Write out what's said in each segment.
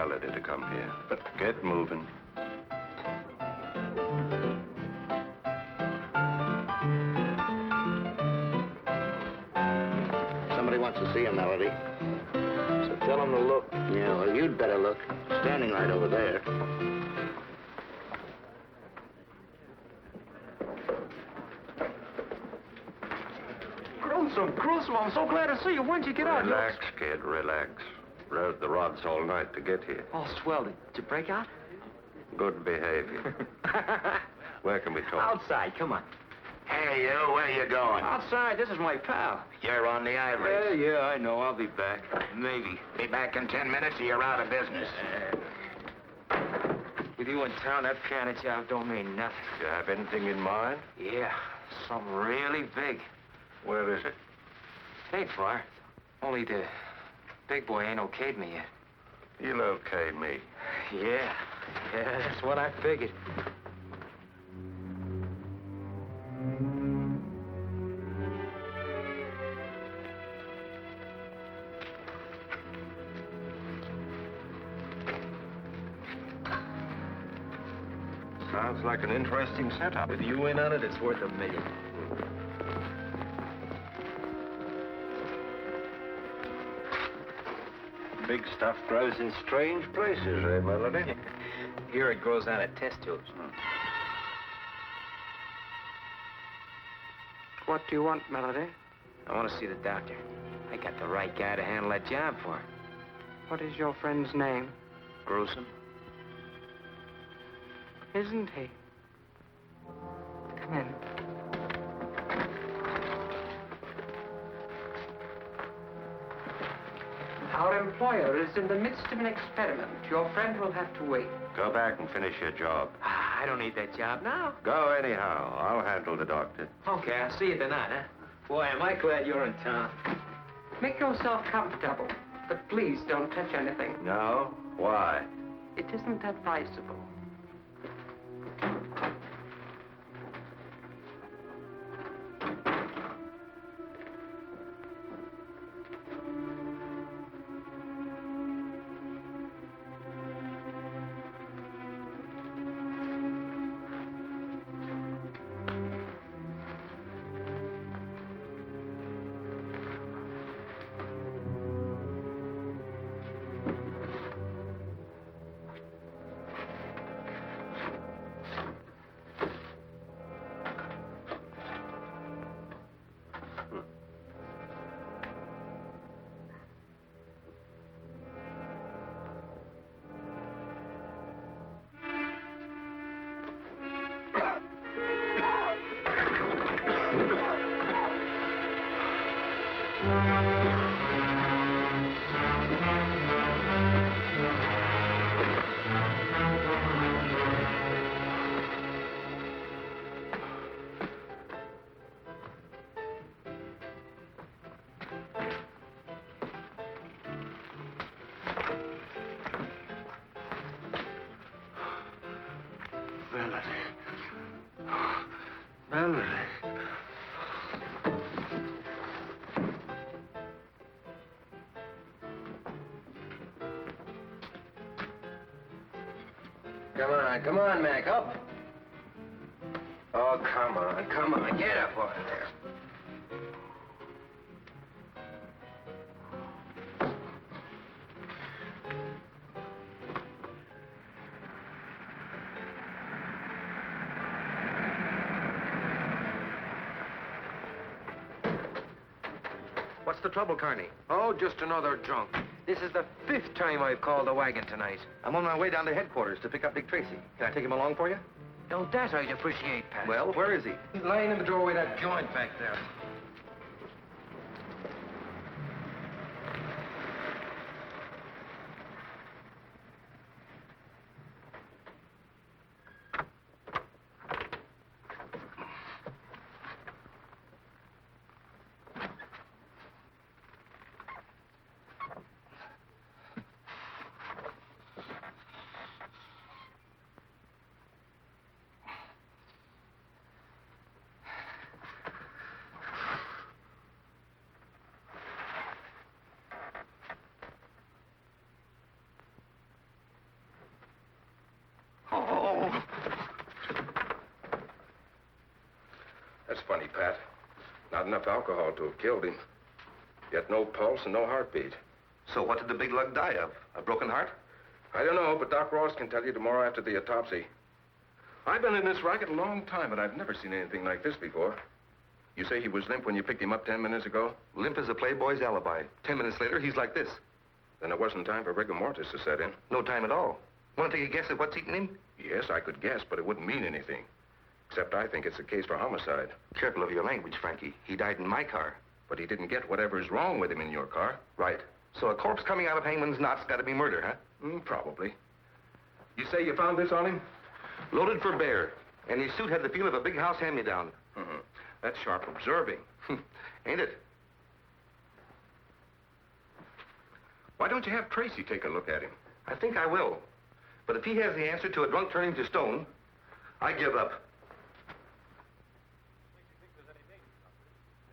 Melody to come here. But get moving. Somebody wants to see you, Melody. So tell him to look. Yeah, well, you'd better look. Standing right over there. Gruesome, I'm so glad to see you. When'd you get out? Relax, kid, relax. Rode the rods all night to get here. Oh, swell. Did you break out? Good behavior. Where can we talk? Outside, come on. Hey, you, where you going? Outside, this is my pal. You're on the ivory. Yeah, I know. I'll be back. Maybe. Be back in 10 minutes or you're out of business. With you in town, that piano job don't mean nothing. Do you have anything in mind? Yeah, something really big. Where is it? Ain't far. Only the big boy ain't okayed me yet. He'll okay me. Yeah, that's what I figured. Sounds like an interesting setup. With you in on it, it's worth $1 million. Big stuff grows in strange places, eh, Melody? Here it grows out of test tubes. What do you want, Melody? I want to see the doctor. I got the right guy to handle that job for her. What is your friend's name? Gruesome. Isn't he? Come in. Our employer is in the midst of an experiment. Your friend will have to wait. Go back and finish your job. I don't need that job now. Go anyhow. I'll handle the doctor. Okay, I'll see you tonight, huh? Boy, am I glad you're in town. Make yourself comfortable, but please don't touch anything. No? Why? It isn't advisable. Melody. Come on, Mac, up. Oh, come on, get up out of there. What's the trouble, Carney? Oh, just another drunk. This is the 5th time I've called the wagon tonight. I'm on my way down to headquarters to pick up Dick Tracy. Can I take him along for you? Now, that I'd appreciate, Pat. Well, where is he? He's lying in the doorway of that joint back there. funny, Pat. Not enough alcohol to have killed him. Yet no pulse and no heartbeat. So what did the big lug die of? A broken heart? I don't know, but Doc Ross can tell you tomorrow after the autopsy. I've been in this racket a long time, but I've never seen anything like this before. You say he was limp when you picked him up 10 minutes ago? Limp as a playboy's alibi. 10 minutes later, he's like this. Then it wasn't time for rigor mortis to set in. No time at all. Want to take a guess at what's eating him? Yes, I could guess, but it wouldn't mean anything. Except I think it's a case for homicide. Careful of your language, Frankie. He died in my car. But he didn't get whatever's wrong with him in your car. Right. So a corpse coming out of hangman's knot's got to be murder, huh? Probably. You say you found this on him? Loaded for bear. And his suit had the feel of a big house hand-me-down. That's sharp observing. Ain't it? Why don't you have Tracy take a look at him? I think I will. But if he has the answer to a drunk turning to stone, I give up.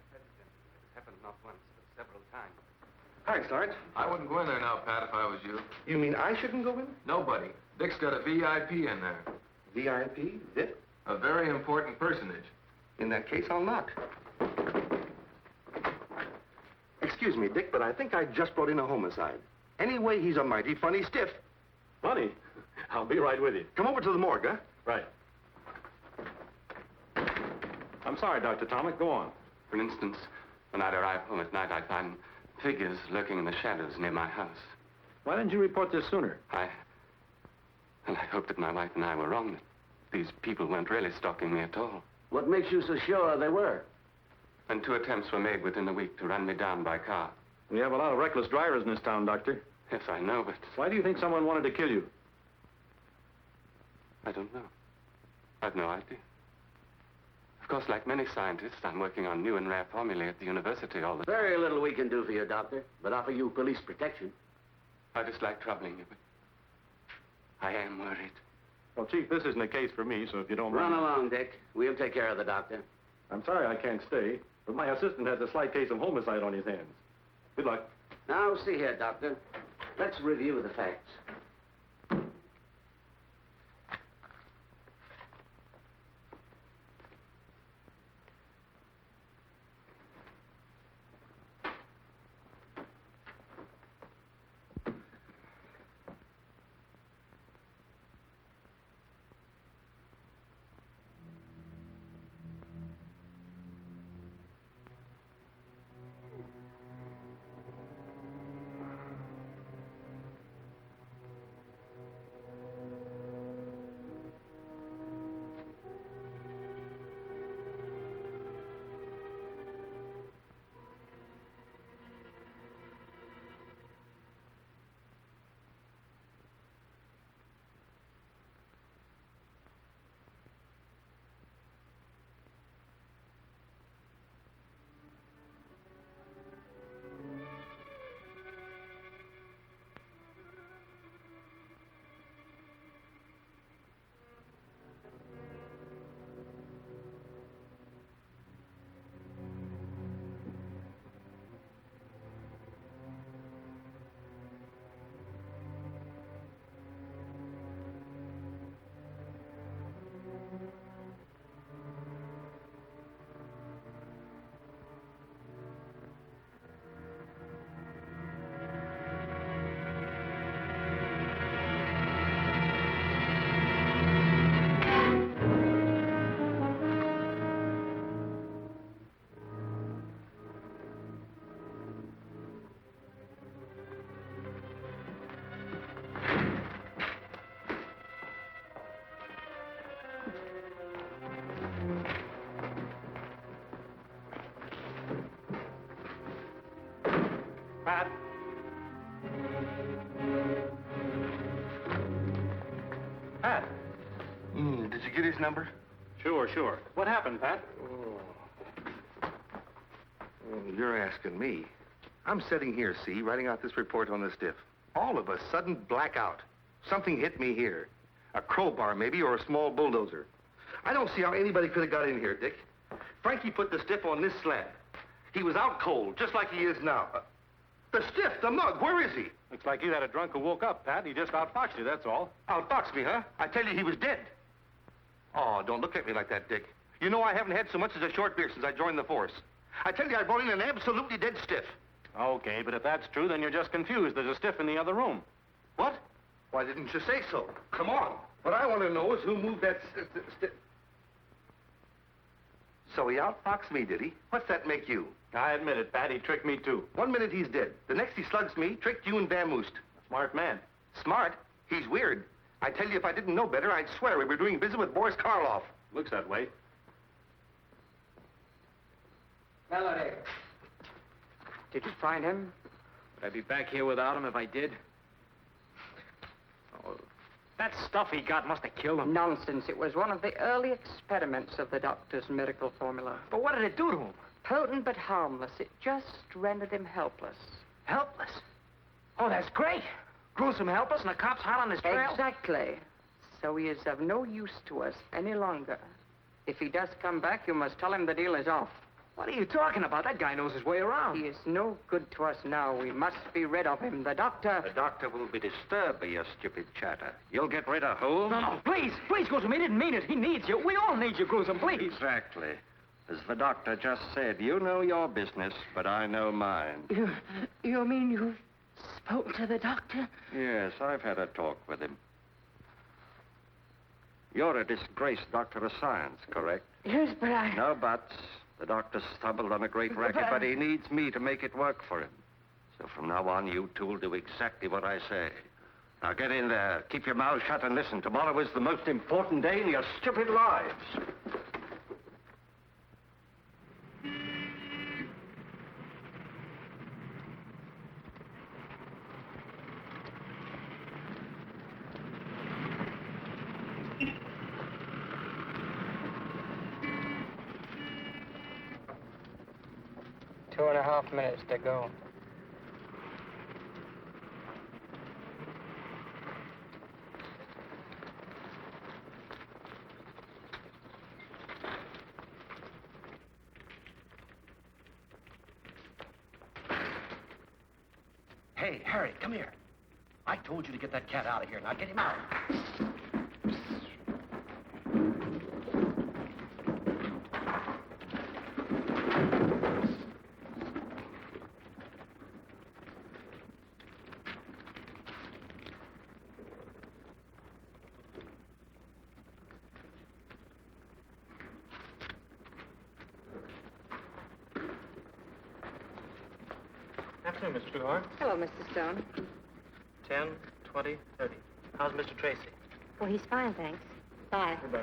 It's happened not once, but several times. Hi, Sarge. I wouldn't go in there now, Pat, if I was you. You mean I shouldn't go in? Nobody. Dick's got a VIP in there. VIP? Dick? A very important personage. In that case, I'll knock. Excuse me, Dick, but I think I just brought in a homicide. Anyway, he's a mighty funny stiff. Funny? I'll be right with you. Come over to the morgue, huh? Right. I'm sorry, Dr. Tomic. Go on. For instance, when I'd arrive home at night, I'd find figures lurking in the shadows near my house. Why didn't you report this sooner? I hoped that my wife and I were wrong, that these people weren't really stalking me at all. What makes you so sure they were? And 2 attempts were made within a week to run me down by car. We have a lot of reckless drivers in this town, Doctor. Yes, I know, but Why do you think someone wanted to kill you? I don't know. I've no idea. Of course, like many scientists, I'm working on new and rare formulae at the university all the time. Very little we can do for you, Doctor, but offer you police protection. I dislike troubling you, but I am worried. Well, Chief, this isn't a case for me, so if you don't Run mind... along, Dick. We'll take care of the doctor. I'm sorry I can't stay, but my assistant has a slight case of homicide on his hands. Good luck. Now, see here, Doctor. Let's review the facts. Pat? Pat? Did you get his number? Sure. What happened, Pat? You're asking me. I'm sitting here, see, writing out this report on the stiff. All of a sudden, blackout. Something hit me here. A crowbar, maybe, or a small bulldozer. I don't see how anybody could have got in here, Dick. Frankie put the stiff on this slab. He was out cold, just like he is now. The stiff, the mug, where is he? Looks like you had a drunk who woke up, Pat. He just outfoxed you, that's all. Outfoxed me, huh? I tell you, he was dead. Oh, don't look at me like that, Dick. You know I haven't had so much as a short beer since I joined the force. I tell you, I brought in an absolutely dead stiff. Okay, but if that's true, then you're just confused. There's a stiff in the other room. What? Why didn't you say so? Come on. What I want to know is who moved that stiff. So he outfoxed me, did he? What's that make you? I admit it, Pat. He tricked me, too. 1 minute he's dead. The next he slugs me, tricked you and vamoosed. Smart man. Smart? He's weird. I tell you, if I didn't know better, I'd swear we were doing business with Boris Karloff. Looks that way. Melody. Did you find him? Would I be back here without him if I did? Oh, that stuff he got must have killed him. Nonsense. It was one of the early experiments of the doctor's miracle formula. But what did it do to him? Potent but harmless. It just rendered him helpless. Helpless. Oh, that's great. Gruesome helpless and the cops hot on his trail? Exactly. So he is of no use to us any longer. If he does come back, you must tell him the deal is off. What are you talking about? That guy knows his way around. He is no good to us now. We must be rid of him. The doctor... The doctor will be disturbed by your stupid chatter. You'll get rid of who? No, please, Gruesome. He didn't mean it. He needs you. We all need you, Gruesome, please. Exactly. As the doctor just said, you know your business, but I know mine. You mean you've spoken to the doctor? Yes, I've had a talk with him. You're a disgraced doctor of science, correct? Yes, but I... No buts. The doctor stumbled on a great racket, but he needs me to make it work for him. So from now on, you two will do exactly what I say. Now get in there, keep your mouth shut and listen. Tomorrow is the most important day in your stupid lives. Two and a half minutes to go. Hey, Harry, come here. I told you to get that cat out of here. Now get him out. Afternoon, Miss Trueheart. Hello, Mr. Stone. 10, 20, 30. How's Mr. Tracy? Well, he's fine, thanks. Bye. Goodbye.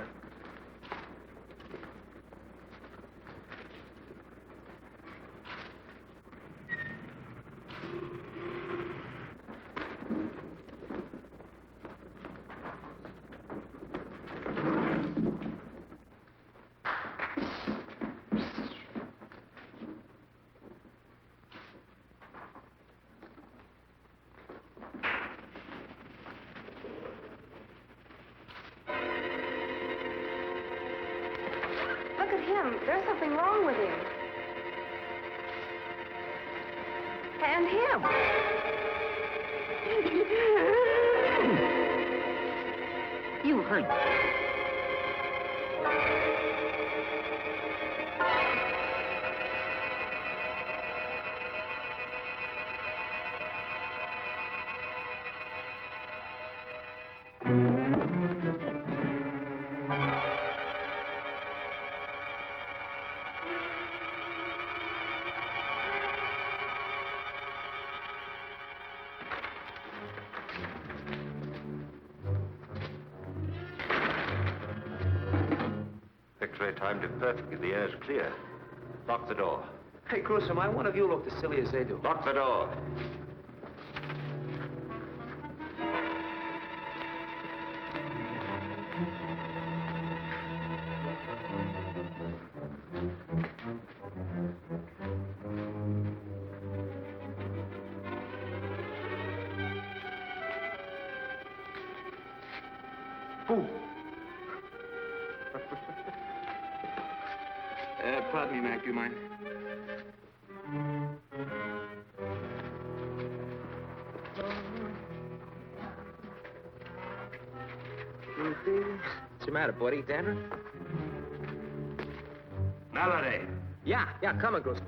Look at him. There's something wrong with him. And him. You heard. X-ray timed it perfectly. The air's clear. Lock the door. Hey, Gruesome, I wonder if you look as silly as they do. Lock the door. Pardon me, Mac, do you mind? What's the matter, buddy? Dandruff? Melody. Yeah, coming, Gruesome.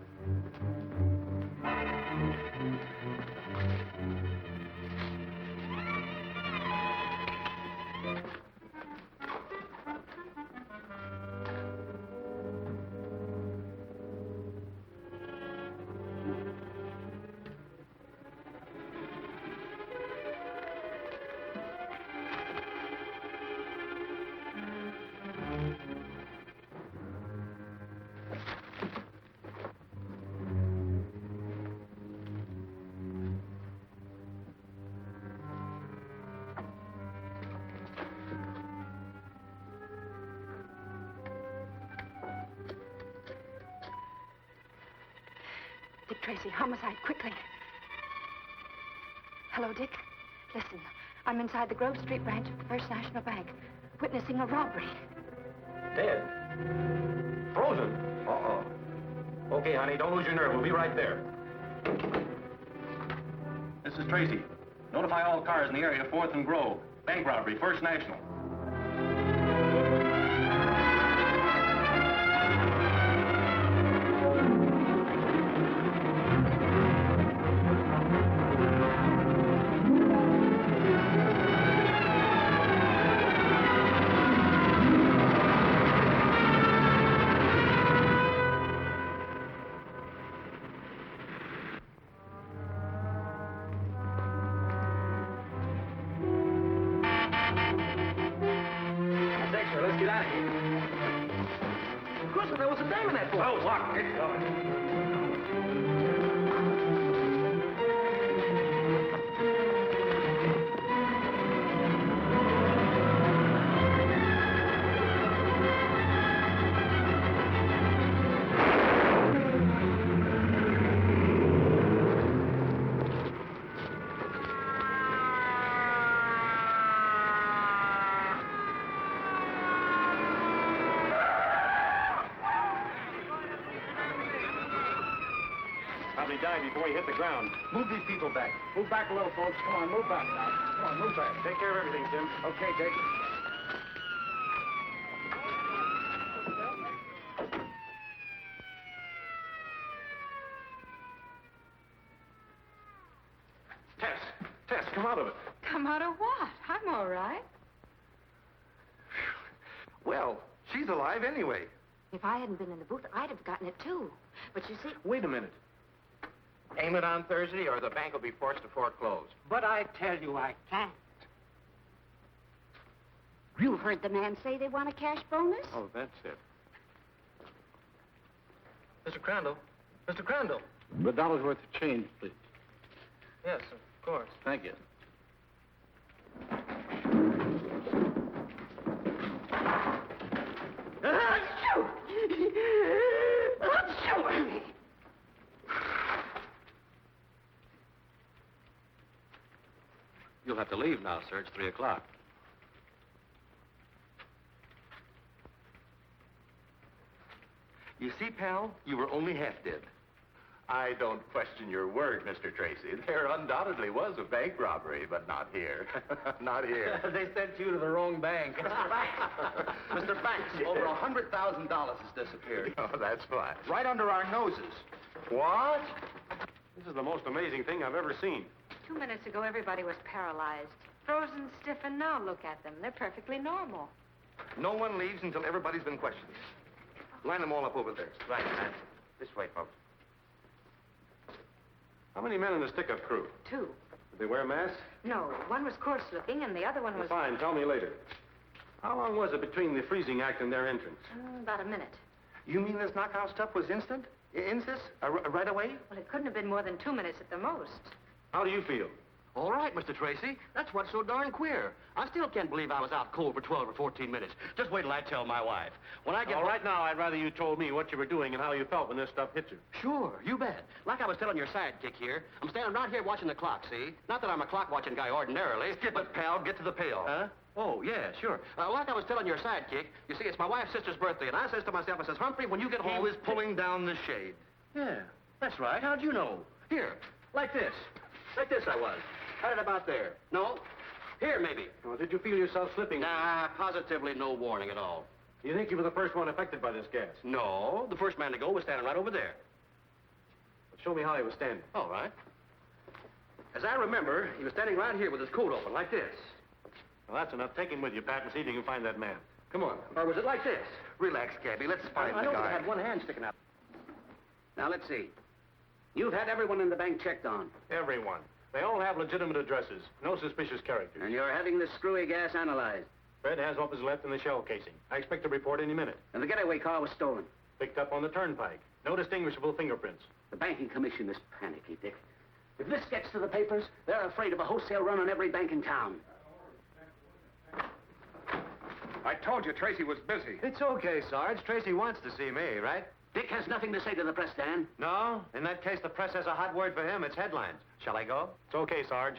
Dick Tracy, homicide, quickly. Hello, Dick. Listen, I'm inside the Grove Street branch of the First National Bank, witnessing a robbery. Dead? Frozen? Uh-oh. Okay, honey, don't lose your nerve. We'll be right there. This is Tracy. Notify all cars in the area, 4th and Grove. Bank robbery, First National. Let's get out of here. Gruesome, there was a dame in that boat. Oh, lock. It's going. Probably died before he hit the ground. Move these people back. Move back a little, folks. Come on, move back now. Come on, move back. Take care of everything, Tim. Okay, Dick. Tess, come out of it. Come out of what? I'm all right. Well, she's alive anyway. If I hadn't been in the booth, I'd have gotten it, too. But you see... Wait a minute. Aim it on Thursday, or the bank will be forced to foreclose. But I tell you, I can't. You heard the man say they want a cash bonus? Oh, that's it. Mr. Crandall. Mr. Crandall. $1 worth of change, please. Yes, of course. Thank you. You'll have to leave now, sir. It's 3 o'clock. You see, pal, you were only half dead. I don't question your word, Mr. Tracy. There undoubtedly was a bank robbery, but not here. Not here. They sent you to the wrong bank. Mr. Banks. Mr. Banks, over $100,000 has disappeared. Oh, that's fine. Right under our noses. What? This is the most amazing thing I've ever seen. 2 minutes ago, everybody was paralyzed. Frozen stiff, and now look at them. They're perfectly normal. No one leaves until everybody's been questioned. Line them all up over there. Right, man. This way, folks. How many men in the stick-up crew? 2. Did they wear masks? No, one was coarse-looking, and the other one was... Fine, tell me later. How long was it between the freezing act and their entrance? About a minute. You mean this knockout stuff was instant? Insist? Right away? Well, it couldn't have been more than 2 minutes at the most. How do you feel? All right, Mr. Tracy. That's what's so darn queer. I still can't believe I was out cold for 12 or 14 minutes. Just wait till I tell my wife. When I get... All right, now, I'd rather you told me what you were doing and how you felt when this stuff hit you. Sure, you bet. Like I was telling your sidekick here, I'm standing right here watching the clock, see? Not that I'm a clock-watching guy ordinarily. Skip it, pal. Get to the pail. Huh? Oh, yeah, sure. Like I was telling your sidekick, you see, it's my wife's sister's birthday, and I says to myself, I says, Humphrey, when you get home... He was pulling down the shade. Yeah, that's right. How'd you know? Here, like this. Like this I was. Had it about there. No? Here, maybe. Well, did you feel yourself slipping? Nah, positively no warning at all. You think you were the first one affected by this gas? No, the first man to go was standing right over there. Show me how he was standing. All right. As I remember, he was standing right here with his coat open, like this. Well, that's enough. Take him with you, Pat, and see if you can find that man. Come on. Or was it like this? Relax, Gabby. Let's find I the know guy. he had one hand sticking out. Now, let's see. You've had everyone in the bank checked on. Everyone. They all have legitimate addresses. No suspicious characters. And you're having this screwy gas analyzed. Fred has what was left in the shell casing. I expect a report any minute. And the getaway car was stolen. Picked up on the turnpike. No distinguishable fingerprints. The banking commission is panicky, Dick. If this gets to the papers, they're afraid of a wholesale run on every bank in town. I told you Tracy was busy. It's okay, Sarge. Tracy wants to see me, right? Dick has nothing to say to the press, Dan. No? In that case, the press has a hot word for him. It's headlines. Shall I go? It's okay, Sarge.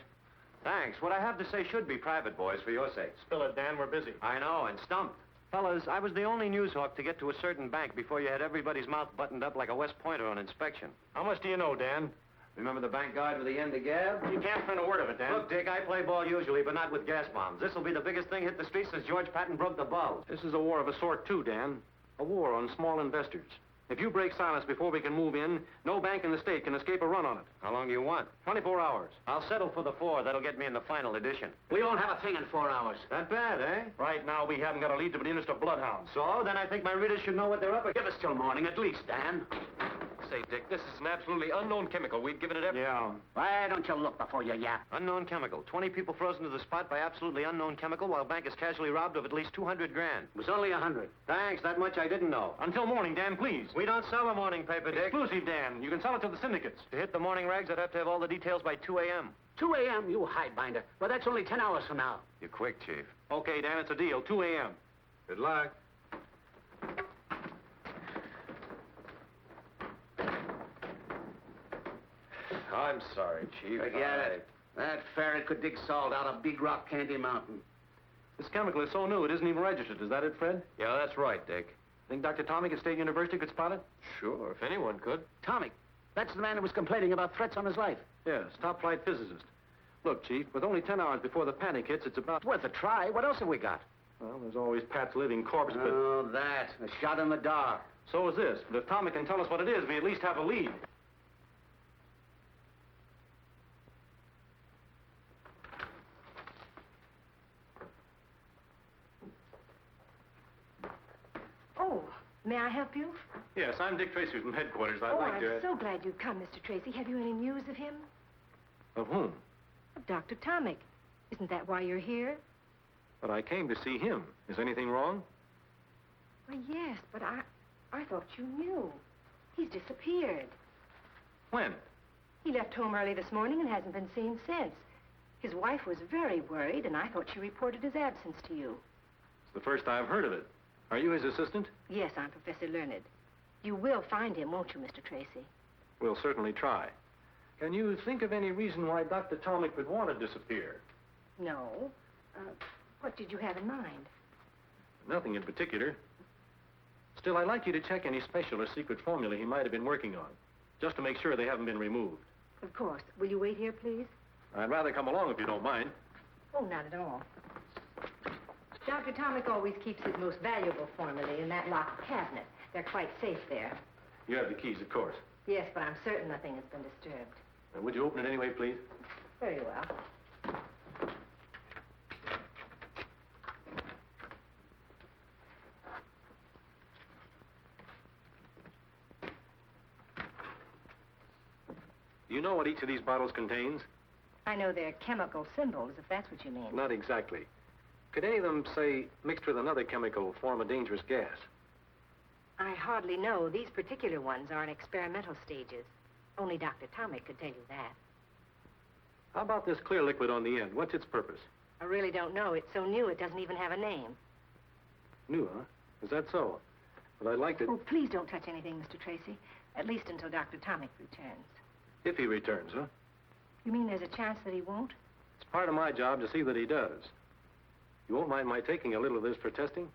Thanks. What I have to say should be private, boys, for your sakes. Spill it, Dan. We're busy. I know, and stumped. Fellas, I was the only news hawk to get to a certain bank before you had everybody's mouth buttoned up like a West Pointer on inspection. How much do you know, Dan? Remember the bank guard with the end of gab? You can't print a word of it, Dan. Look, Dick, I play ball usually, but not with gas bombs. This'll be the biggest thing hit the streets since George Patton broke the bulb. This is a war of a sort, too, Dan. A war on small investors. If you break silence before we can move in, no bank in the state can escape a run on it. How long do you want? 24 hours. I'll settle for the 4. That'll get me in the final edition. We won't have a thing in 4 hours. That bad, eh? Right now, we haven't got a lead to the interest of bloodhounds. So, then I think my readers should know what they're up against. Give us till morning, at least, Dan. Say, Dick, this is an absolutely unknown chemical. We've given it every... Yeah. Why don't you look before you yap? Unknown chemical. 20 people frozen to the spot by absolutely unknown chemical while bank is casually robbed of at least 200 grand. It was only 100. Thanks, that much I didn't know. Until morning, Dan, please. We don't sell a morning paper, Dick. Exclusive, Dan. You can sell it to the syndicates. To hit the morning rags, I'd have to have all the details by 2 a.m. 2 a.m., you highbinder. Well, that's only 10 hours from now. You're quick, Chief. Okay, Dan, it's a deal. 2 a.m. Good luck. I'm sorry, Chief. Forget it. That ferret could dig salt out of Big Rock Candy Mountain. This chemical is so new, it isn't even registered. Is that it, Fred? Yeah, that's right, Dick. Think Dr. Tomic at State University could spot it? Sure, if anyone could. Tomic, that's the man who was complaining about threats on his life. Yes, top-flight physicist. Look, Chief, with only 10 hours before the panic hits, it's about... It's worth a try. What else have we got? Well, there's always Pat's living corpse, but... Oh, that. A shot in the dark. So is this. But if Tomic can tell us what it is, we at least have a lead. Oh, may I help you? Yes, I'm Dick Tracy from headquarters. I'd Oh, like I'm to... so glad you've come, Mr. Tracy. Have you any news of him? Of whom? Of Dr. Tomic. Isn't that why you're here? But I came to see him. Is anything wrong? Well, yes, but I thought you knew. He's disappeared. When? He left home early this morning and hasn't been seen since. His wife was very worried, and I thought she reported his absence to you. It's the first I've heard of it. Are you his assistant? Yes, I'm Professor Learned. You will find him, won't you, Mr. Tracy? We'll certainly try. Can you think of any reason why Dr. Tomic would want to disappear? No. What did you have in mind? Nothing in particular. Still, I'd like you to check any special or secret formula he might have been working on, just to make sure they haven't been removed. Of course. Will you wait here, please? I'd rather come along if you don't mind. Oh, not at all. Dr. Tomic always keeps his most valuable formulae in that locked cabinet. They're quite safe there. You have the keys, of course. Yes, but I'm certain nothing has been disturbed. Would you open it anyway, please? Very well. Do you know what each of these bottles contains? I know they're chemical symbols, if that's what you mean. Not exactly. Could any of them, say, mixed with another chemical, form a dangerous gas? I hardly know. These particular ones are in experimental stages. Only Dr. Tomic could tell you that. How about this clear liquid on the end? What's its purpose? I really don't know. It's so new, it doesn't even have a name. New, huh? Is that so? But I'd like to... Oh, please don't touch anything, Mr. Tracy. At least until Dr. Tomic returns. If he returns, huh? You mean there's a chance that he won't? It's part of my job to see that he does. You won't mind my taking a little of this for testing?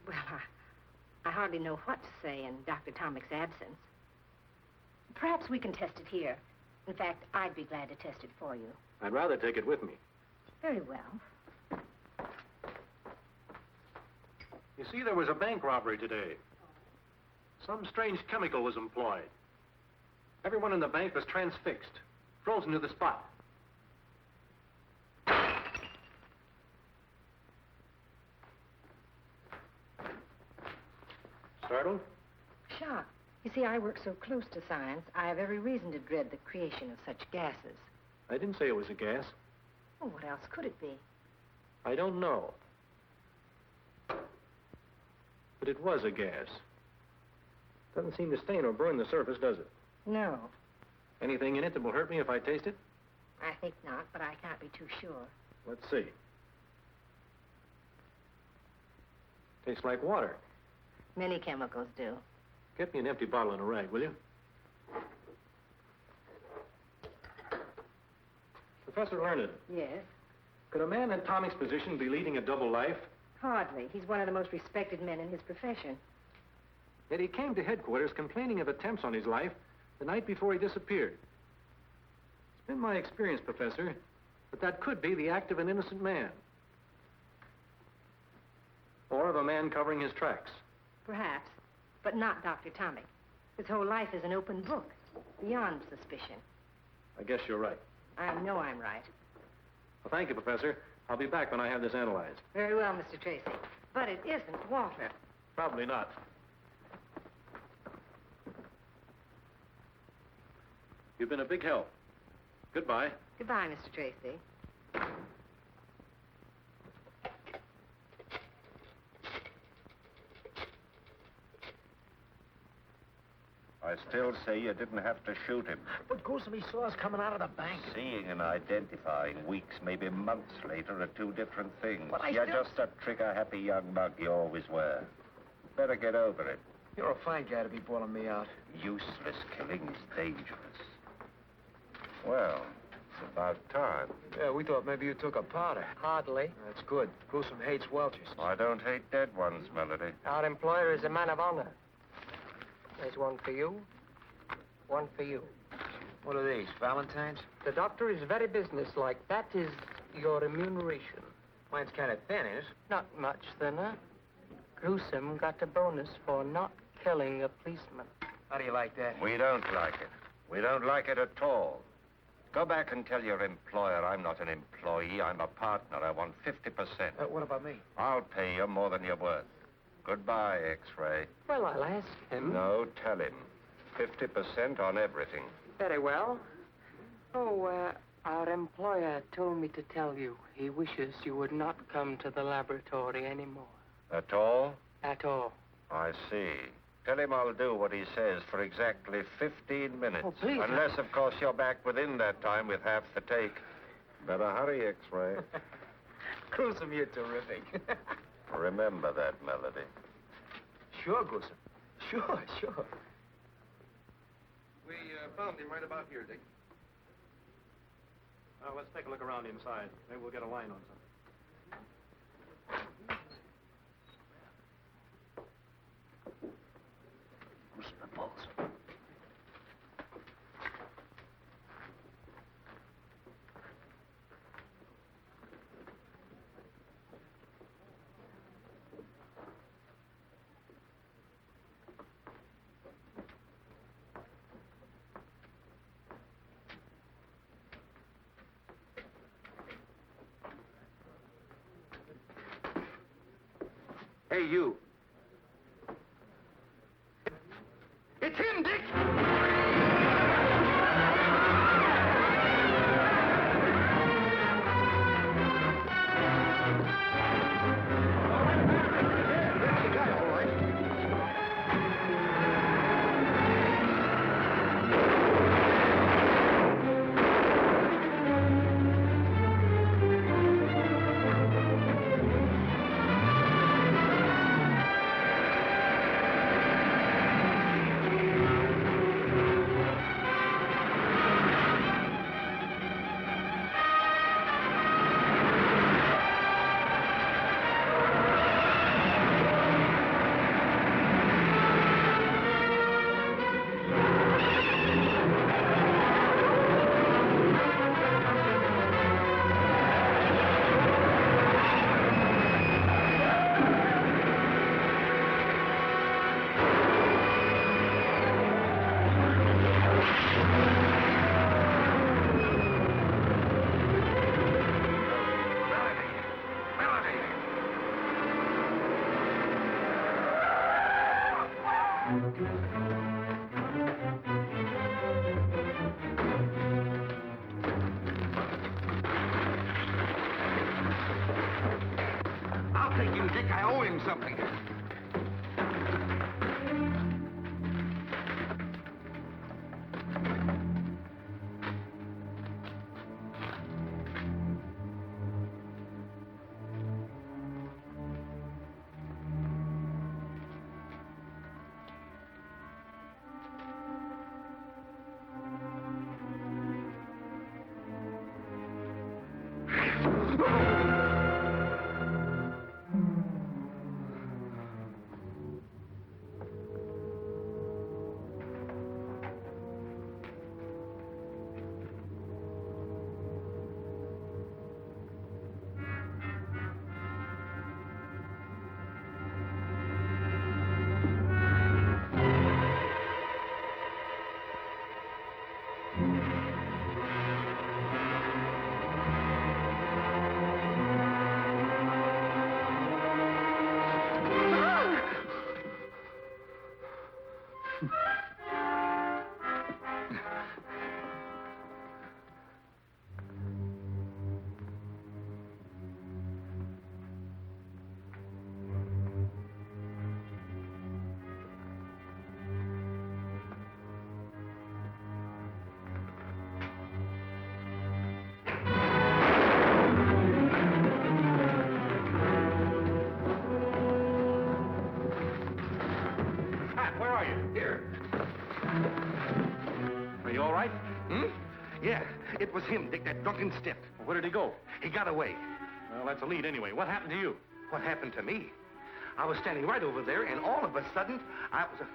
Well, I hardly know what to say in Dr. Tomic's absence. Perhaps we can test it here. In fact, I'd be glad to test it for you. I'd rather take it with me. Very well. You see, there was a bank robbery today. Some strange chemical was employed. Everyone in the bank was transfixed, frozen to the spot. Startled? Shocked. You see, I work so close to science, I have every reason to dread the creation of such gases. I didn't say it was a gas. Oh, what else could it be? I don't know. But it was a gas. Doesn't seem to stain or burn the surface, does it? No, Anything in it that will hurt me if I taste it? I think not, but I can't be too sure. Let's see. Tastes like water. Many chemicals do. Get me an empty bottle and a rag, will you? Professor Learned, Yes? could a man in Tommy's position be leading a double life? Hardly. He's one of the most respected men in his profession. Yet he came to headquarters complaining of attempts on his life the night before he disappeared. It's been my experience, Professor, that could be the act of an innocent man. Or of a man covering his tracks. Perhaps, but not Dr. Tomic. His whole life is an open book, beyond suspicion. I guess you're right. I know I'm right. Well, thank you, Professor. I'll be back when I have this analyzed. Very well, Mr. Tracy. But it isn't water. Probably not. You've been a big help. Goodbye. Goodbye, Mr. Tracy. I still say you didn't have to shoot him. But Gruesome, he saw us coming out of the bank. Seeing and identifying weeks, maybe months later, are two different things. But You're just a trigger-happy young mug you always were. Better get over it. You're a fine guy to be bawling me out. Useless killing is dangerous. Well, it's about time. Yeah, we thought maybe you took a powder. Hardly. That's good. Gruesome hates Welchers. I don't hate dead ones, Melody. Our employer is a man of honor. There's one for you, one for you. What are these, Valentine's? The doctor is very businesslike. That is your remuneration. Mine's kind of thin, is it? Not much thinner. Gruesome got a bonus for not killing a policeman. How do you like that? We don't like it. We don't like it at all. Go back and tell your employer I'm not an employee, I'm a partner. I want 50%. What about me? I'll pay you more than you're worth. Goodbye, X-Ray. Well, I'll ask him. No, tell him. 50% on everything. Very well. Oh, our employer told me to tell you he wishes you would not come to the laboratory anymore. At all? At all. I see. Tell him I'll do what he says for exactly 15 minutes. Oh, please. Unless, of course, you're back within that time with half the take. Better hurry, X-Ray. Gruesome, you're terrific. Remember that, Melody. Sure, Gruesome. Sure. We found him right about here, Dick. Let's take a look around inside. Maybe we'll get a line on something. Hey, you. It's him, Dick! him something. Yeah, it was him, Dick, that drunken stiff. Well, where did he go? He got away. Well, that's a lead anyway. What happened to you? What happened to me? I was standing right over there, and all of a sudden, I was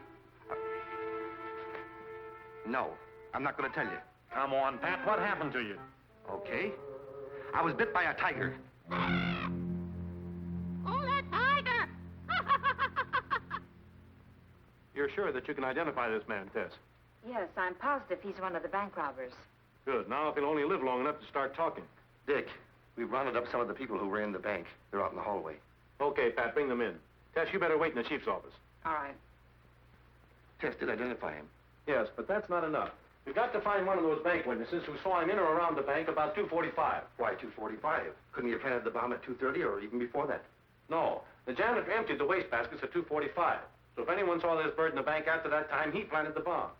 No, I'm not going to tell you. Come on, Pat. What happened to you? Okay. I was bit by a tiger. Oh, that tiger! You're sure that you can identify this man, Tess? Yes, I'm positive he's one of the bank robbers. Good. Now, if he'll only live long enough to start talking. Dick, we've rounded up some of the people who ran the bank. They're out in the hallway. Okay, Pat, bring them in. Tess, you better wait in the chief's office. All right. Tess did identify him. Yes, but that's not enough. We've got to find one of those bank witnesses who saw him in or around the bank about 2:45. Why 2:45? Couldn't he have planted the bomb at 2:30 or even before that? No. The janitor emptied the wastebaskets at 2:45. So if anyone saw this bird in the bank after that time, he planted the bomb.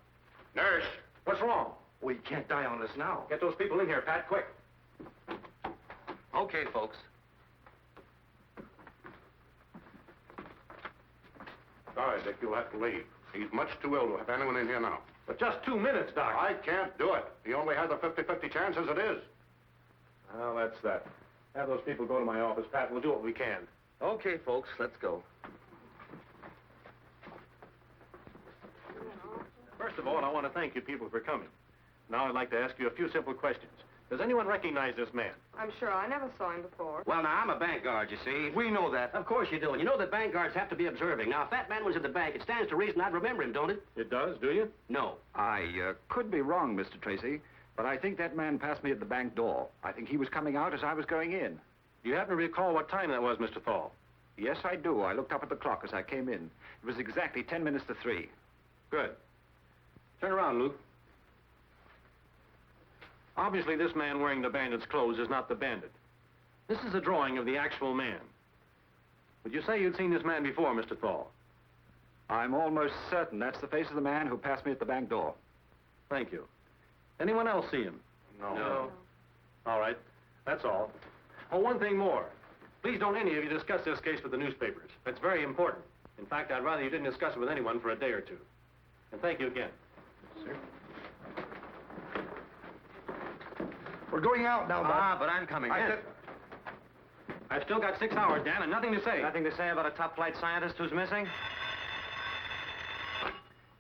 Nurse! What's wrong? We can't die on this now. Get those people in here, Pat, quick. Okay, folks. Sorry, Dick, you'll have to leave. He's much too ill to have anyone in here now. But just 2 minutes, Doc. I can't do it. He only has a 50-50 chance as it is. Well, that's that. Have those people go to my office, Pat. We'll do what we can. Okay, folks, let's go. First of all, I want to thank you people for coming. Now I'd like to ask you a few simple questions. Does anyone recognize this man? I'm sure I never saw him before. Well, now, I'm a bank guard, you see. We know that. Of course you do. And you know that bank guards have to be observing. Now, if that man was at the bank, it stands to reason I'd remember him, don't it? It does, do you? No. I could be wrong, Mr. Tracy, but I think that man passed me at the bank door. I think he was coming out as I was going in. Do you happen to recall what time that was, Mr. Thal? Yes, I do. I looked up at the clock as I came in. It was exactly 10 minutes to 3. Good. Turn around, Luke. Obviously, this man wearing the bandit's clothes is not the bandit. This is a drawing of the actual man. Would you say you'd seen this man before, Mr. Thal? I'm almost certain that's the face of the man who passed me at the bank door. Thank you. Anyone else see him? No. All right. That's all. Oh, one thing more. Please don't any of you discuss this case with the newspapers. It's very important. In fact, I'd rather you didn't discuss it with anyone for a day or two. And thank you again. Sir? We're going out now, Bob. but I'm coming I in. said... I've still got 6 hours, Dan, and nothing to say. Nothing to say about a top-flight scientist who's missing?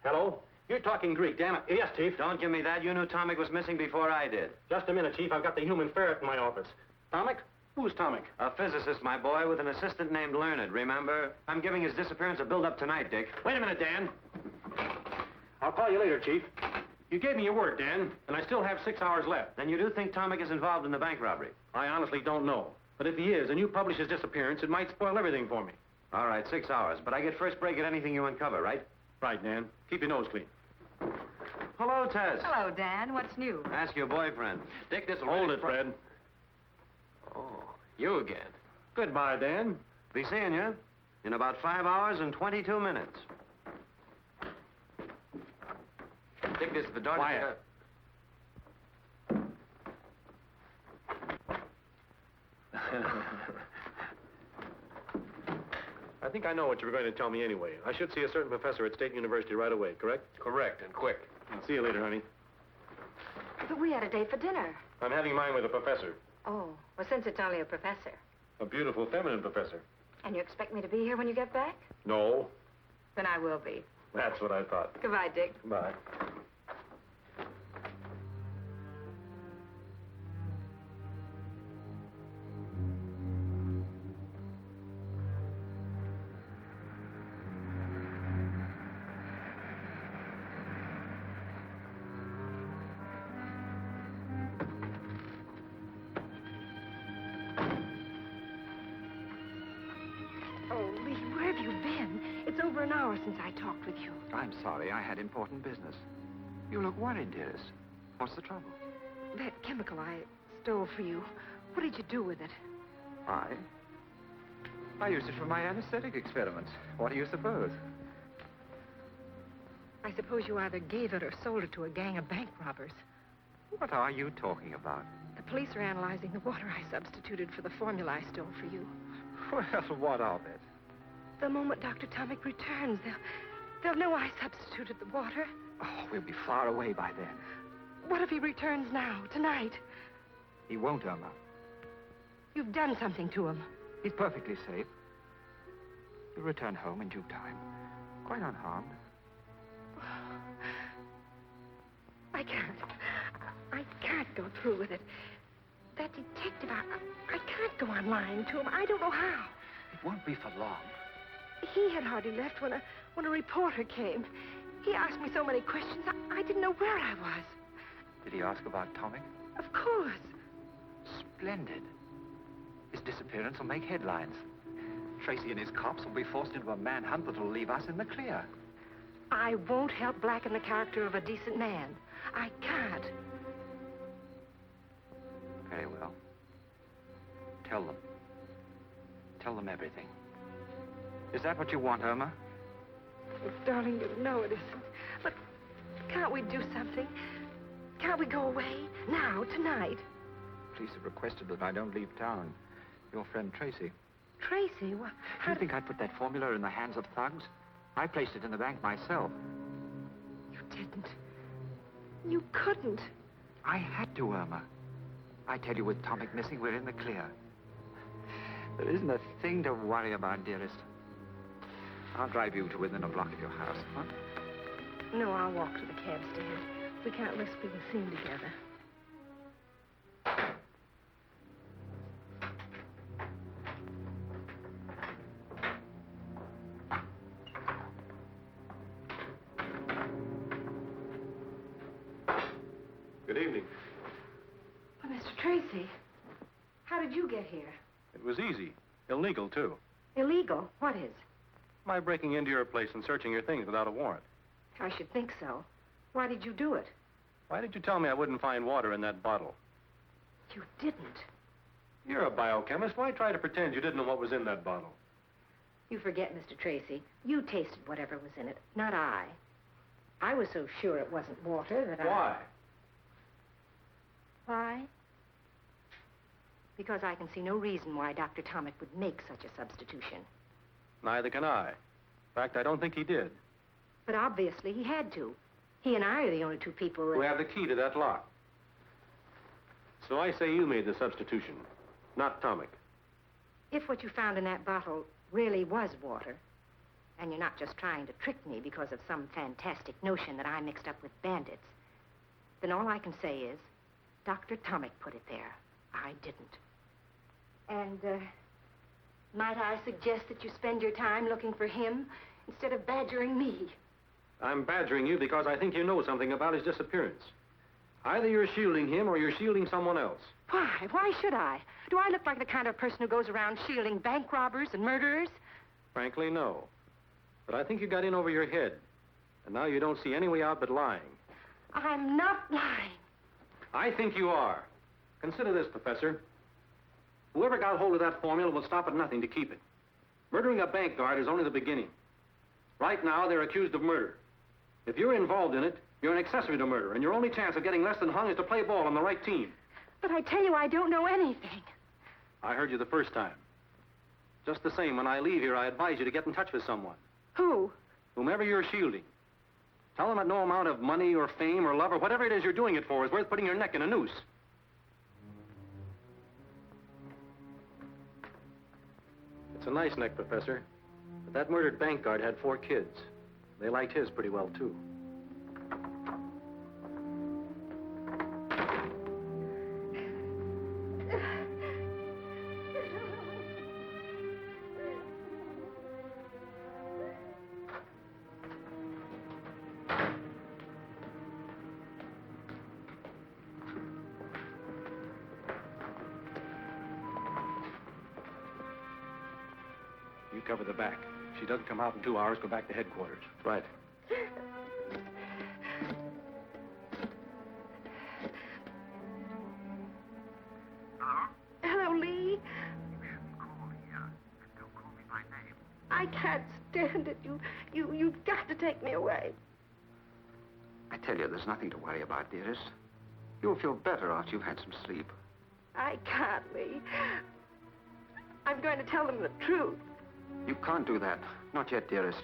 Hello? You're talking Greek, Dan. Yes, Chief. Don't give me that. You knew Tomic was missing before I did. Just a minute, Chief. I've got the human ferret in my office. Tomic? Who's Tomic? A physicist, my boy, with an assistant named Learned, remember? I'm giving his disappearance a build-up tonight, Dick. Wait a minute, Dan. I'll call you later, Chief. You gave me your word, Dan, and I still have 6 hours left. Then you do think Tomic is involved in the bank robbery? I honestly don't know. But if he is, and you publish his disappearance, it might spoil everything for me. All right, 6 hours. But I get first break at anything you uncover, right? Right, Dan. Keep your nose clean. Hello, Tess. Hello, Dan. What's new? Ask your boyfriend. Dick, this will Hold really it, Fred. Oh, you again. Goodbye, Dan. Be seeing you. In about 5 hours and 22 minutes. Dick, this is the door. Quiet. I think I know what you were going to tell me anyway. I should see a certain professor at State University right away, correct? Correct, and quick. I'll see you later, honey. But we had a date for dinner. I'm having mine with a professor. Oh, well, since it's only a professor. A beautiful, feminine professor. And you expect me to be here when you get back? No. Then I will be. That's what I thought. Goodbye, Dick. Bye. Oh, Lee, where have you been? It's over an hour since I talked with you. I'm sorry, I had important business. You look worried, dearest. What's the trouble? That chemical I stole for you, what did you do with it? I used it for my anesthetic experiments. What do you suppose? I suppose you either gave it or sold it to a gang of bank robbers. What are you talking about? The police are analyzing the water I substituted for the formula I stole for you. Well, what of it? The moment Dr. Tomic returns, they'll know I substituted the water. Oh, we'll be far away by then. What if he returns now, tonight? He won't, Irma. You've done something to him. He's perfectly safe. He'll return home in due time, quite unharmed. I can't go through with it. That detective, I can't go on lying to him. I don't know how. It won't be for long. He had hardly left when a reporter came. He asked me so many questions, I didn't know where I was. Did he ask about Tomic? Of course. Splendid. His disappearance will make headlines. Tracy and his cops will be forced into a manhunt that will leave us in the clear. I won't help blacken the character of a decent man. I can't. Very well. Tell them. Tell them everything. Is that what you want, Irma? Oh, darling, you know it isn't. But can't we do something? Can't we go away? Now, tonight? Police have requested that I don't leave town. Your friend Tracy. Tracy? Well, Do you think I put that formula in the hands of thugs? I placed it in the bank myself. You didn't. You couldn't. I had to, Irma. I tell you, with Tomic missing, we're in the clear. There isn't a thing to worry about, dearest. I'll drive you to within a block of your house, huh? No, I'll walk to the cab stand. We can't risk being seen together. Good evening. Well, Mr. Tracy, how did you get here? It was easy. Illegal, too. Illegal? What is? My breaking into your place and searching your things without a warrant. I should think so. Why did you do it? Why did you tell me I wouldn't find water in that bottle? You didn't. You're a biochemist. Why try to pretend you didn't know what was in that bottle? You forget, Mr. Tracy. You tasted whatever was in it, not I. I was so sure it wasn't water that Why? Why? Because I can see no reason why Dr. Tomic would make such a substitution. Neither can I. In fact, I don't think he did. But obviously he had to. He and I are the only two people Who have the key to that lock. So I say you made the substitution, not Tomic. If what you found in that bottle really was water, and you're not just trying to trick me because of some fantastic notion that I mixed up with bandits, then all I can say is, Dr. Tomic put it there. I didn't. And, might I suggest that you spend your time looking for him instead of badgering me? I'm badgering you because I think you know something about his disappearance. Either you're shielding him or you're shielding someone else. Why? Why should I? Do I look like the kind of person who goes around shielding bank robbers and murderers? Frankly, no. But I think you got in over your head. And now you don't see any way out but lying. I'm not lying. I think you are. Consider this, Professor. Whoever got hold of that formula will stop at nothing to keep it. Murdering a bank guard is only the beginning. Right now, they're accused of murder. If you're involved in it, you're an accessory to murder, and your only chance of getting less than hung is to play ball on the right team. But I tell you, I don't know anything. I heard you the first time. Just the same, when I leave here, I advise you to get in touch with someone. Who? Whomever you're shielding. Tell them that no amount of money or fame or love or whatever it is you're doing it for is worth putting your neck in a noose. It's a nice neck, Professor. But that murdered bank guard had 4 kids. They liked his pretty well, too. You cover the back. If she doesn't come out in 2 hours, go back to headquarters. Right. Hello, Lee. I can't stand it. You've got to take me away. I tell you, there's nothing to worry about, dearest. You'll feel better after you've had some sleep. I can't, Lee. I'm going to tell them the truth. You can't do that. Not yet, dearest.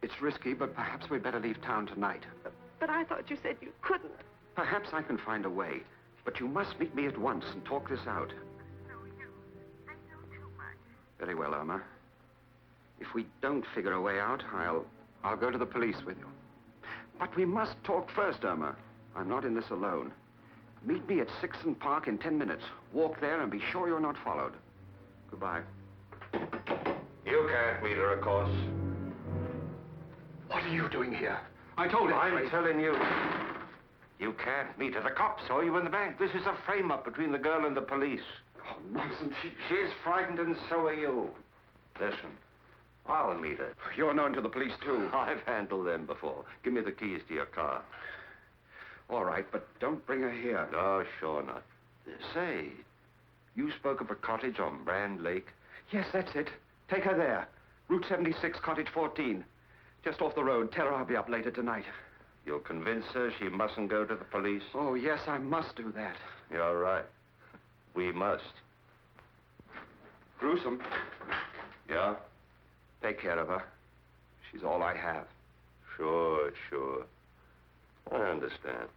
It's risky, but perhaps we'd better leave town tonight. But I thought you said you couldn't. Perhaps I can find a way. But you must meet me at once and talk this out. Very well, Irma. If we don't figure a way out, I'll go to the police with you. But we must talk first, Irma. I'm not in this alone. Meet me at Sixton Park in 10 minutes. Walk there and be sure you're not followed. Goodbye. You can't meet her, of course. What are you doing here? I told him. I'm telling you. You can't meet her. The cops saw you in the bank. This is a frame-up between the girl and the police. Oh, nonsense. She's frightened and so are you. Listen, I'll meet her. You're known to the police, too. I've handled them before. Give me the keys to your car. All right, but don't bring her here. No, sure not. Say, you spoke of a cottage on Brand Lake? Yes, that's it. Take her there. Route 76, Cottage 14. Just off the road. Tell her I'll be up later tonight. You'll convince her she mustn't go to the police? Oh, yes, I must do that. You're right. We must. Gruesome. Yeah? Take care of her. She's all I have. Sure, sure. I understand.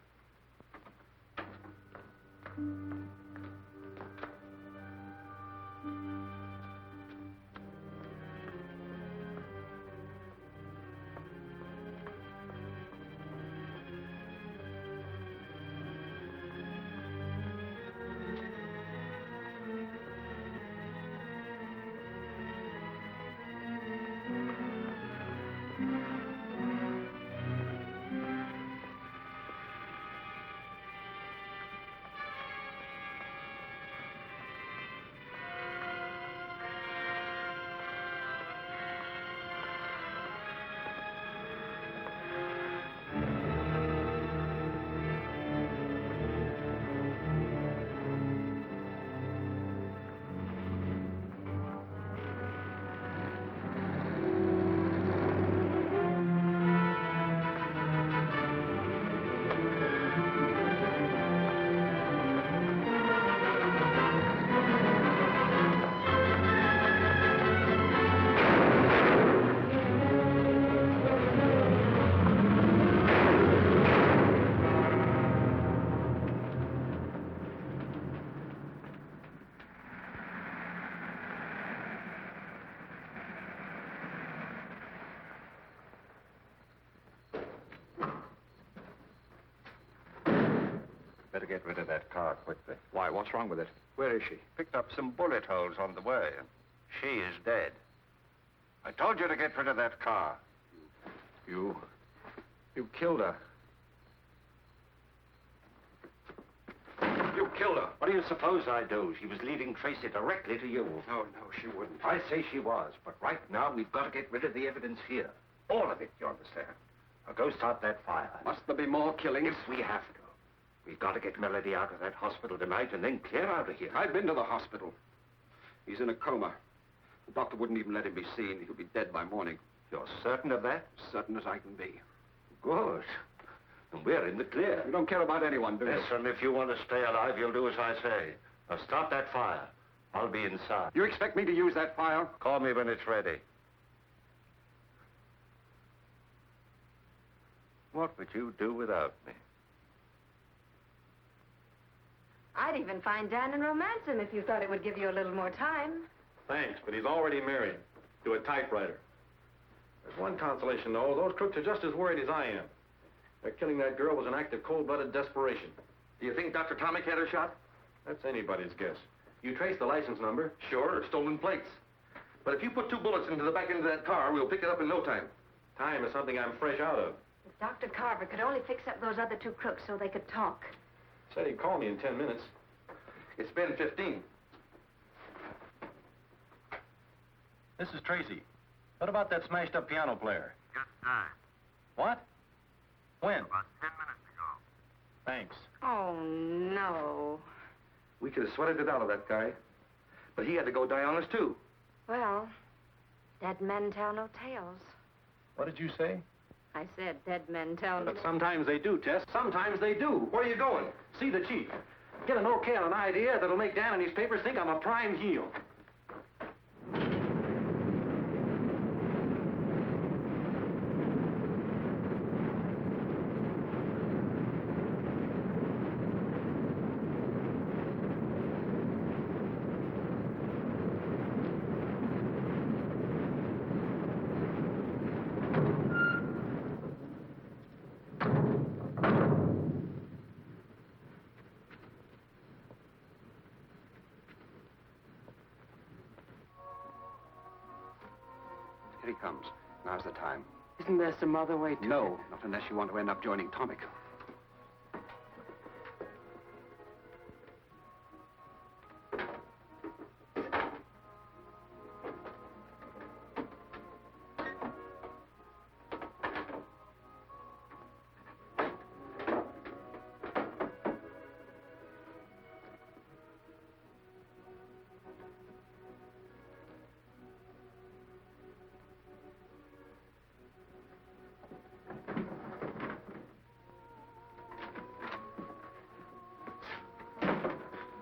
Better get rid of that car quickly. Why, what's wrong with it? Where is she? Picked up some bullet holes on the way, and she is dead. I told you to get rid of that car. You killed her. You killed her. What do you suppose I do? She was leading Tracy directly to you. No, she wouldn't. I say she was, but right now we've got to get rid of the evidence here. All of it, you understand? Now go start that fire. Must there be more killings? Yes, we have to. We've got to get Melody out of that hospital tonight and then clear out of here. I've been to the hospital. He's in a coma. The doctor wouldn't even let him be seen. He'll be dead by morning. You're certain of that? Certain as I can be. Good. And we're in the clear. You don't care about anyone, do you? Listen, if you want to stay alive, you'll do as I say. Now stop that fire. I'll be inside. You expect me to use that file? Call me when it's ready. What would you do without me? I'd even find Dan and romance him if you thought it would give you a little more time. Thanks, but he's already married to a typewriter. There's one consolation, though. Those crooks are just as worried as I am. Their killing that girl was an act of cold-blooded desperation. Do you think Dr. Tomic had her shot? That's anybody's guess. You trace the license number. Sure, stolen plates. But if you put 2 bullets into the back end of that car, we'll pick it up in no time. Time is something I'm fresh out of. If Dr. Carver could only fix up those other 2 crooks so they could talk. Said he'd call me in 10 minutes. It's been 15. This is Tracy. What about that smashed-up piano player? Just time. What? When? About 10 minutes ago. Thanks. Oh, no. We could have sweated it out of that guy. But he had to go die on us, too. Well, dead men tell no tales. What did you say? I said dead men tell no... But sometimes they do, Tess. Sometimes they do. Where are you going? See the chief. Get an okay on an idea that'll make Dan and his papers think I'm a prime heel. Here he comes. Now's the time. Isn't there some other way to... No, not unless you want to end up joining Tomic.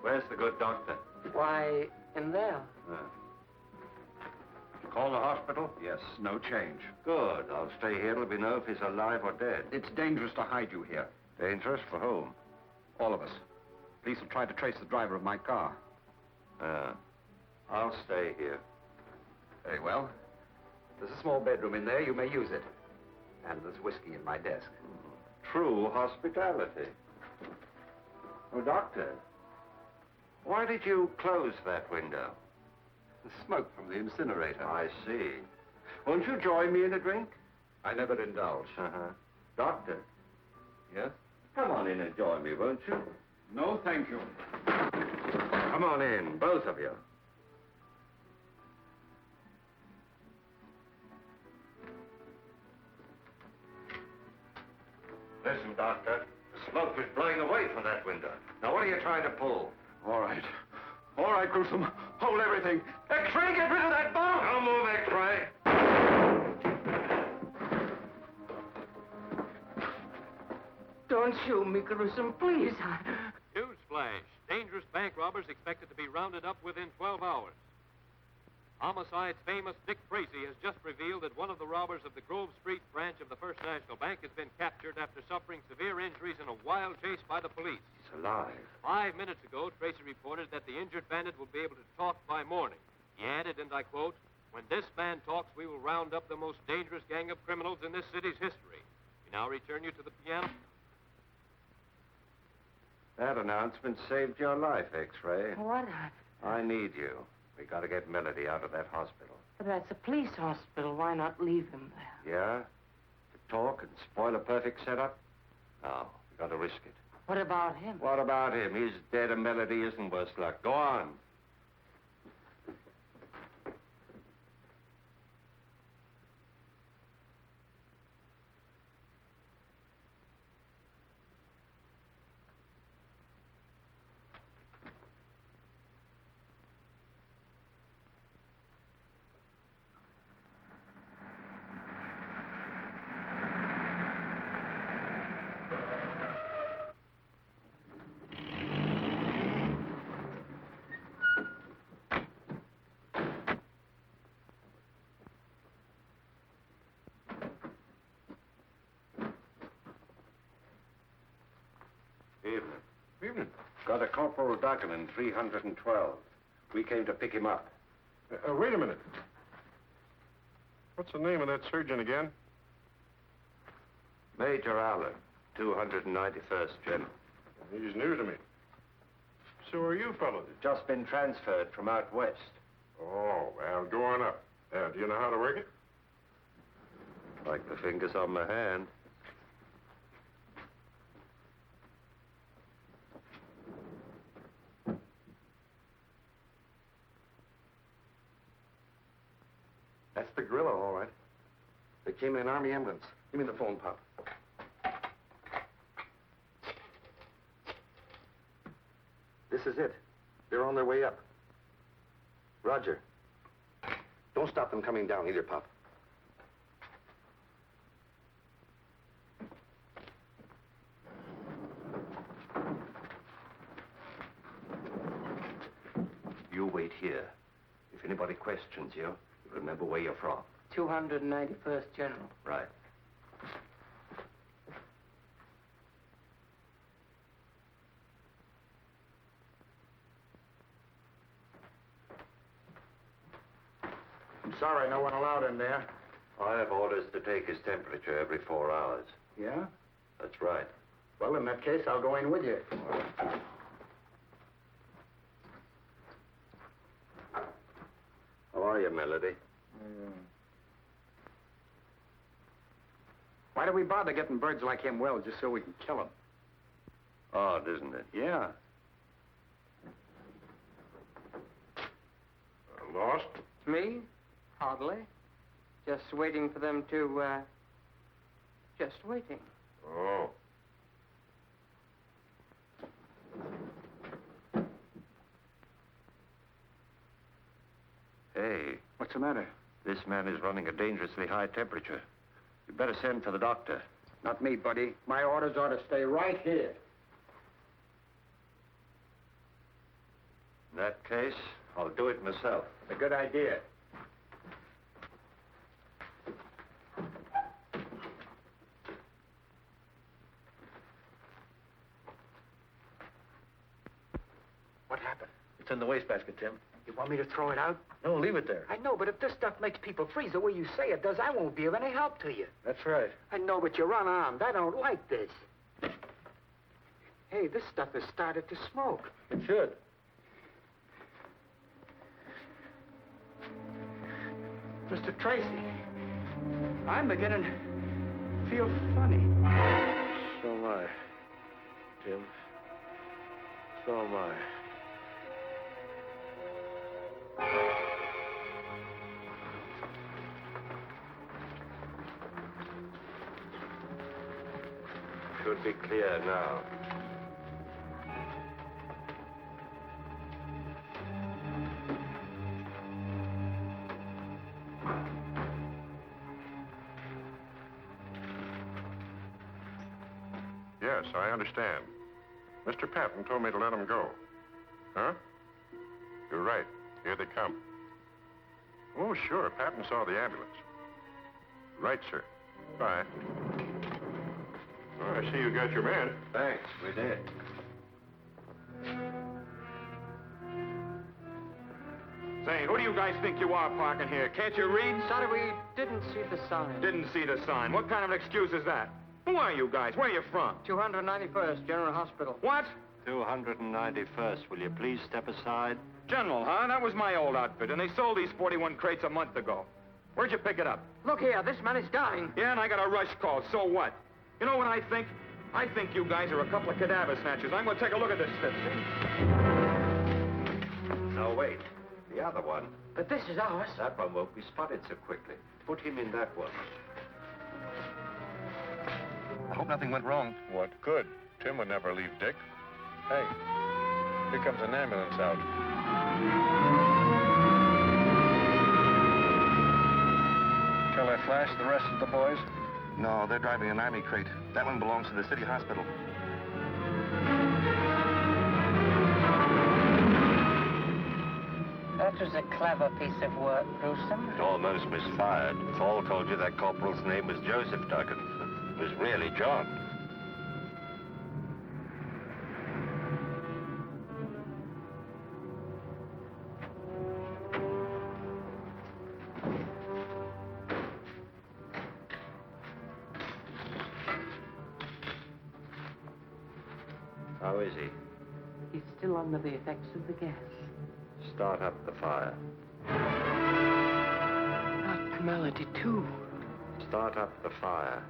Where's the good doctor? Why, in there. Call the hospital? Yes, no change. Good. I'll stay here till we know if he's alive or dead. It's dangerous to hide you here. Dangerous for whom? All of us. Police have tried to trace the driver of my car. I'll stay here. Very well. There's a small bedroom in there. You may use it. And there's whiskey in my desk. True hospitality. Oh, doctor. Why did you close that window? The smoke from the incinerator. I see. Won't you join me in a drink? I never indulge. Doctor. Yes? Come on in and join me, won't you? No, thank you. Come on in, both of you. Listen, Doctor. The smoke was blowing away from that window. Now, what are you trying to pull? All right. All right, Gruesome. Hold everything. X-ray, get rid of that bomb! Don't move, X-ray. Don't shoot me, Gruesome, please. Newsflash. Dangerous bank robbers expected to be rounded up within 12 hours. Homicide's famous Dick Tracy has just revealed that one of the robbers of the Grove Street branch of the First National Bank has been captured after suffering severe injuries in a wild chase by the police. He's alive. 5 minutes ago, Tracy reported that the injured bandit will be able to talk by morning. He added, and I quote, "When this man talks, we will round up the most dangerous gang of criminals in this city's history." We now return you to the piano. That announcement saved your life, X-ray. What? I need you. We got to get Melody out of that hospital. But that's a police hospital. Why not leave him there? Yeah? To talk and spoil a perfect setup? No, we got to risk it. What about him? What about him? He's dead and Melody isn't worse luck. Go on. evening. Got a Corporal Duggan in 312. We came to pick him up. Wait a minute. What's the name of that surgeon again? Major Allen, 291st General. He's new to me. So are you fellows? Just been transferred from out west. Oh, well, go on up. Do you know how to work it? Like the fingers on my hand. That's the gorilla, all right. They came in an Army ambulance. Give me the phone, Pop. This is it. They're on their way up. Roger. Don't stop them coming down either, Pop. You wait here. If anybody questions you, remember where you're from. 291st General. Right. I'm sorry, no one allowed in there. I have orders to take his temperature every 4 hours. Yeah? That's right. Well, in that case, I'll go in with you. How are you, Melody? Why do we bother getting birds like him well just so we can kill them? Odd, isn't it? Yeah. Lost? Me? Hardly. Just waiting for them to, just waiting. Oh. Hey. What's the matter? This man is running a dangerously high temperature. You better send for the doctor. Not me, buddy. My orders are to stay right here. In that case, I'll do it myself. A good idea. What happened? It's in the wastebasket, Tim. You want me to throw it out? No, leave it there. I know, but if this stuff makes people freeze the way you say it does, I won't be of any help to you. That's right. I know, but you're unarmed. I don't like this. Hey, this stuff has started to smoke. It should. Mr. Tracy, I'm beginning to feel funny. So am I, Tim. So am I. Should be clear now. Yes, I understand. Mr. Patton told me to let him go. Huh? You're right. Here they come. Oh, sure. Patton saw the ambulance. Right, sir. Bye. Oh, I see you got your man. Thanks, we did. Say, who do you guys think you are parking here? Can't you read? Sorry, we didn't see the sign. Didn't see the sign. What kind of an excuse is that? Who are you guys? Where are you from? 291st General Hospital. What? 291st. Will you please step aside? General, huh? That was my old outfit, and they sold these 41 crates a month ago. Where'd you pick it up? Look here, this man is dying. Yeah, and I got a rush call. So what? You know what I think? I think you guys are a couple of cadaver snatchers. I'm gonna take a look at this stuff. No, wait. The other one. But this is ours. That one won't be spotted so quickly. Put him in that one. I hope nothing went wrong. What could? Tim would never leave Dick. Hey, here comes an ambulance out. Shall I flash the rest of the boys? No, they're driving an Army crate. That one belongs to the city hospital. That was a clever piece of work, Gruesome. It almost misfired. Fall told you that corporal's name was Joseph Duggan. It was really John. How is he? He's still under the effects of the gas. Start up the fire. Not Melody, too. Start up the fire.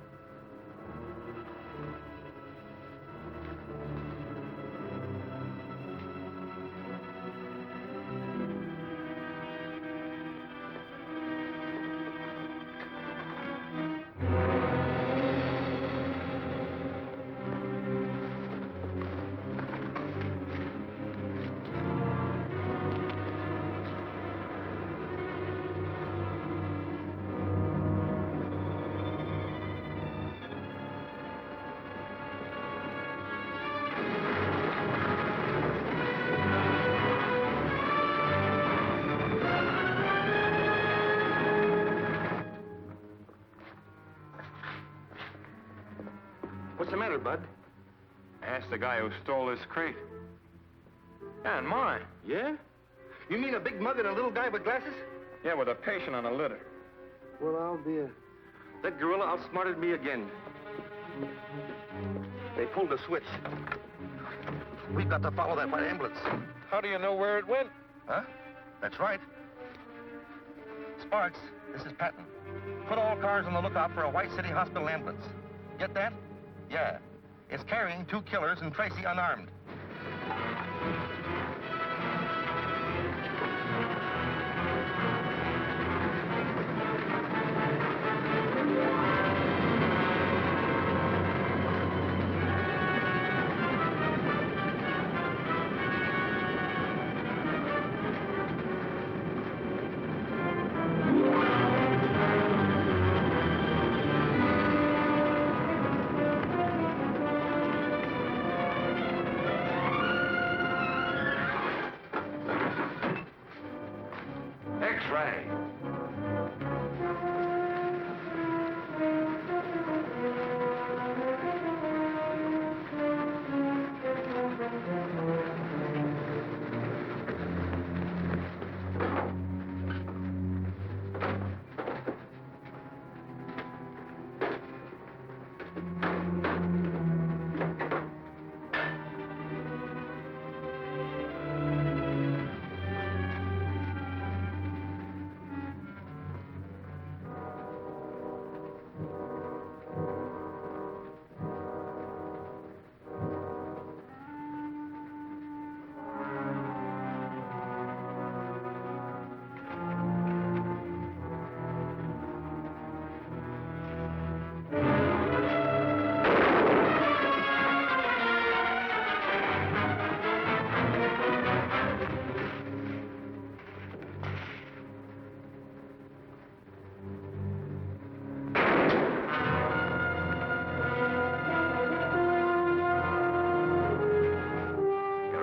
What's the matter, Bud? Ask the guy who stole this crate. Yeah, and mine. Yeah? You mean a big mug and a little guy with glasses? Yeah, with a patient on a litter. Well, I'll be a... That gorilla outsmarted me again. They pulled a switch. We've got to follow that white ambulance. How do you know where it went? Huh? That's right. Sparks, this is Patton. Put all cars on the lookout for a White City Hospital ambulance. Get that? Yeah. It's carrying 2 killers and Tracy unarmed. X-ray.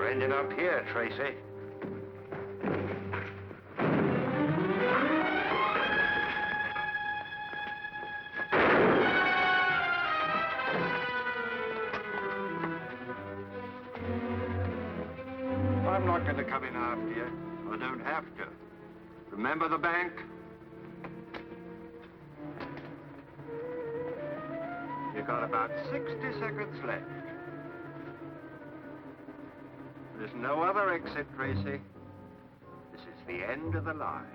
Ended up here, Tracy. I'm not going to come in after you. I don't have to. Remember the bank? You got about 60 seconds left. There's no other exit, Tracy. This is the end of the line.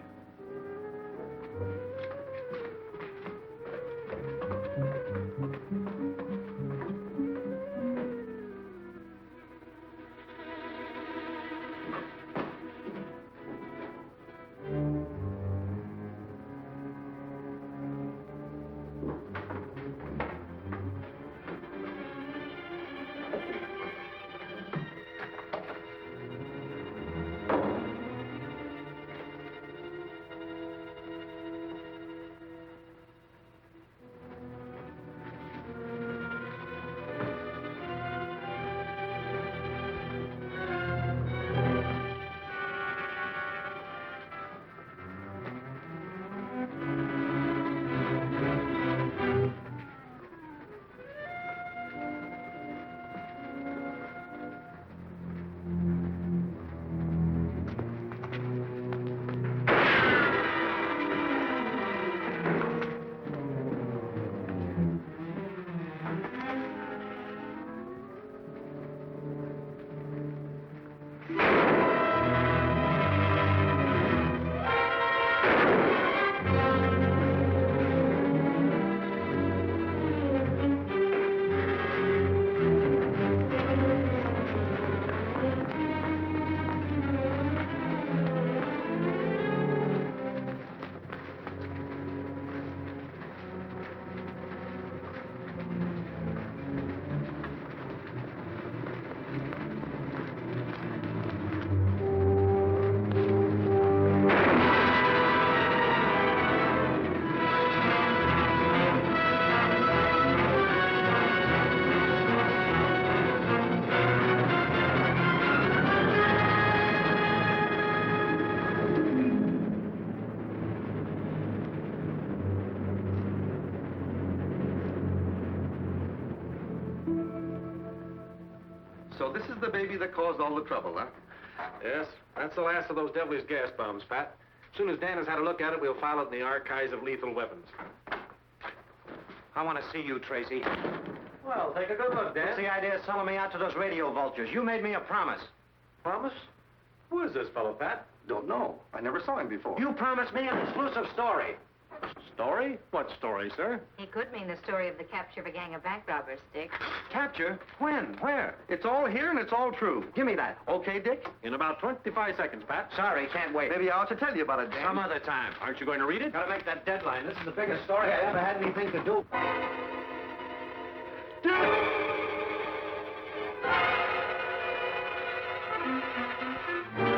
So this is the baby that caused all the trouble, huh? Yes, that's the last of those devilish gas bombs, Pat. As soon as Dan has had a look at it, we'll file it in the archives of lethal weapons. I want to see you, Tracy. Well, take a good look, Dan. What's the idea of selling me out to those radio vultures? You made me a promise. Promise? Who is this fellow, Pat? Don't know. I never saw him before. You promised me an exclusive story. Story? What story, sir? He could mean the story of the capture of a gang of bank robbers, Dick. Capture? When? Where? It's all here and it's all true. Give me that. Okay, Dick? In about 25 seconds, Pat. Sorry, can't wait. Maybe I ought to tell you about it, Dan. Some other time. Aren't you going to read it? Gotta make that deadline. This is the biggest story I ever had anything to do. Thank you.